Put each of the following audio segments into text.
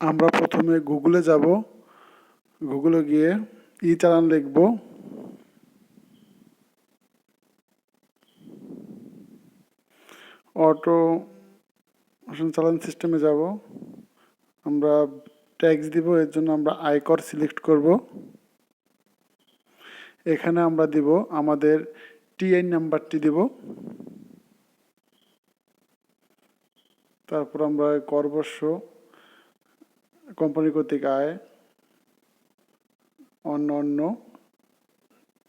আমরা প্রথমে গুগলে যাব, গুগলে গিয়ে ই চালান লিখব, অটো চালান সিস্টেমে যাব, আমরা ট্যাক্স দিব, এর জন্য আমরা আয়কর সিলেক্ট করব। এখানে আমরা দিব আমাদের টিআইন নাম্বারটি দিব, তারপর আমরা করবর্ষ, কোম্পানি কর্তৃক আয়, অন্য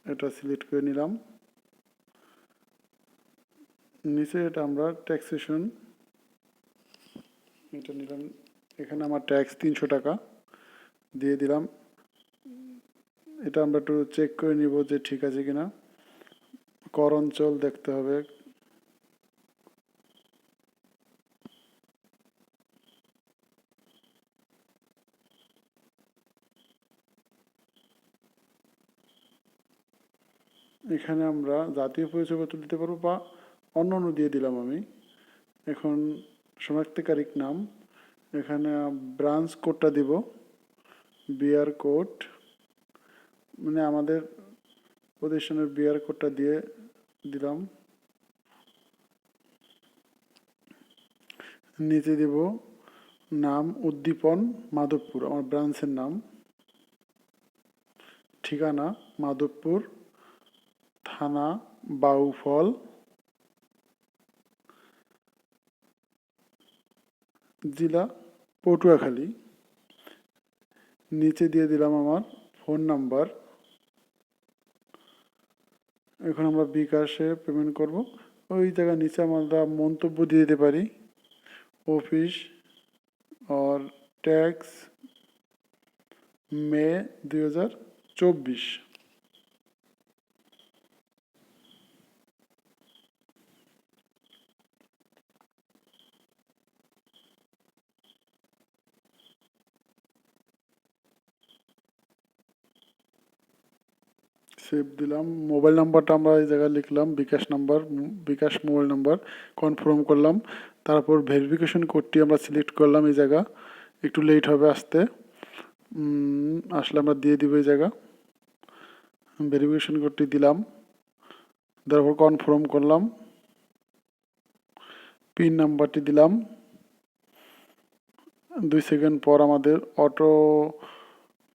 এটা সিলেক্ট করে নিলাম। নিচে এটা আমরা ট্যাক্সেশন এটা নিলাম, এখানে আমার ট্যাক্স 300 টাকা দিয়ে দিলাম। এটা আমরা একটু চেক করে নিব যে ঠিক আছে কিনা, কর অঞ্চল দেখতে হবে। এখানে আমরা জাতীয় পরিচয়পত্র দিতে পারবো বা অন্য দিয়ে দিলাম আমি। এখন শনাক্তকারীর নাম, এখানে ব্রাঞ্চ কোডটা দিব, বিআর কোড, মানে আমাদের প্রতিষ্ঠানের বিআর কোডটা দিয়ে দিলাম। নিচে দেব নাম উদ্দীপন মাধবপুর, আমার ব্রাঞ্চের নাম, ঠিকানা মাধবপুর, থানা বাউফল, জেলা পটুয়াখালী। নিচে দিয়ে দিলাম আমার ফোন নাম্বার। এখন আমরা বিকাশে পেমেন্ট করব। ওই জায়গায় নিচে আমরা মন্তব্য দিয়ে দিতে পারি, অফিস और टैक्स মে 2024। সেভ দিলাম। মোবাইল নাম্বারটা আমরা এই জায়গায় লিখলাম, বিকাশ নাম্বার, বিকাশ মোবাইল নাম্বার কনফার্ম করলাম। তারপর ভেরিফিকেশন কোডটি আমরা সিলেক্ট করলাম। এই জায়গা একটু লেট হবে আসতে, আসলে আমরা দিয়ে দিব এই জায়গা। ভেরিফিকেশন কোডটি দিলাম, তারপর কনফার্ম করলাম, পিন নাম্বারটি দিলাম। 2 সেকেন্ড পর আমাদের অটো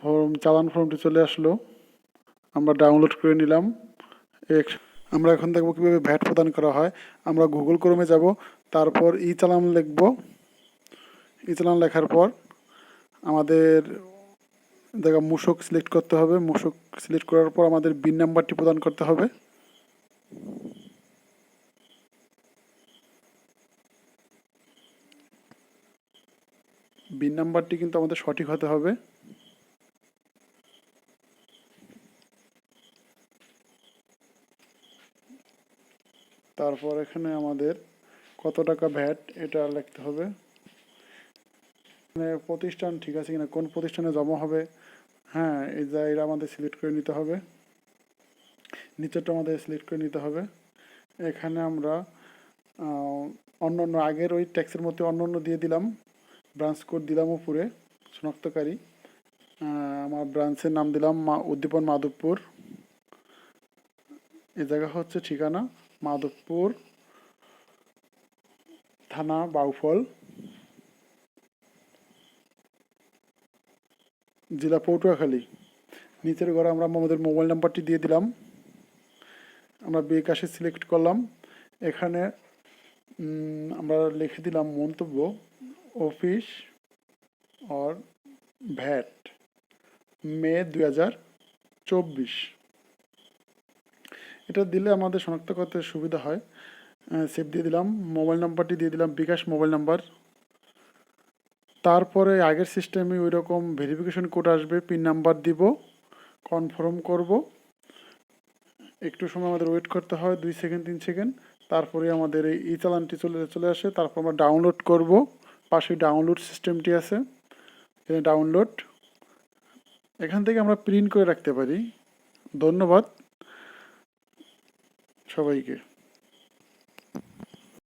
ফর্ম, চালান ফর্মটি চলে আসলো, আমরা ডাউনলোড করে নিলাম। আমরা এখন দেখব কীভাবে ভ্যাট প্রদান করা হয়। আমরা গুগল ক্রোমে যাব, তারপর ই চালান লিখব। ই চালান লেখার পর আমাদের জায়গা মূসক সিলেক্ট করতে হবে। মূসক সিলেক্ট করার পর আমাদের বিন নাম্বারটি প্রদান করতে হবে। বিন নাম্বারটি কিন্তু আমাদের সঠিক হতে হবে। তারপর এখানে আমাদের কত টাকা ভ্যাট এটা লিখতে হবে। মানে প্রতিষ্ঠান ঠিক আছে কিনা, কোন প্রতিষ্ঠানে জমা হবে, হ্যাঁ এই জায়গা আমাদের সিলেক্ট করে নিতে হবে। নিচেরটা আমাদের সিলেক্ট করে নিতে হবে। এখানে আমরা অন্য আগের ওই ট্যাক্সের মধ্যে অন্য দিয়ে দিলাম, ব্রাঞ্চ কোড দিলাম উপরে, শনাক্তকারী আমার ব্রাঞ্চের নাম দিলাম উদ্দীপন মাধবপুর। এই জায়গা হচ্ছে ঠিকানা মাধবপুর, থানা বাউফল, জেলা পটুয়াখালী। নিচের ঘরে আমরা আমাদের মোবাইল নাম্বারটি দিয়ে দিলাম, আমরা বিকাশে সিলেক্ট করলাম। এখানে আমরা লিখে দিলাম মন্তব্য, অফিস और ভ্যাট মে 2024। এটা দিলে আমাদের শনাক্ত করতে সুবিধা হয়। সেভ দিয়ে দিলাম, মোবাইল নাম্বারটি দিয়ে দিলাম বিকাশ মোবাইল নাম্বার। তারপরে আগের সিস্টেমে ওই রকম ভেরিফিকেশন কোড আসবে, পিন নাম্বার দিব, কনফার্ম করব। একটু সময় আমাদের ওয়েট করতে হয়, 2 সেকেন্ড 3 সেকেন্ড। তারপরে আমাদের এই ই চালানটি চলে আসে। তারপর আমরা ডাউনলোড করব, পাশে ডাউনলোড সিস্টেমটি আছে, ডাউনলোড, এখান থেকে আমরা প্রিন্ট করে রাখতে পারি। ধন্যবাদ সবাইকে।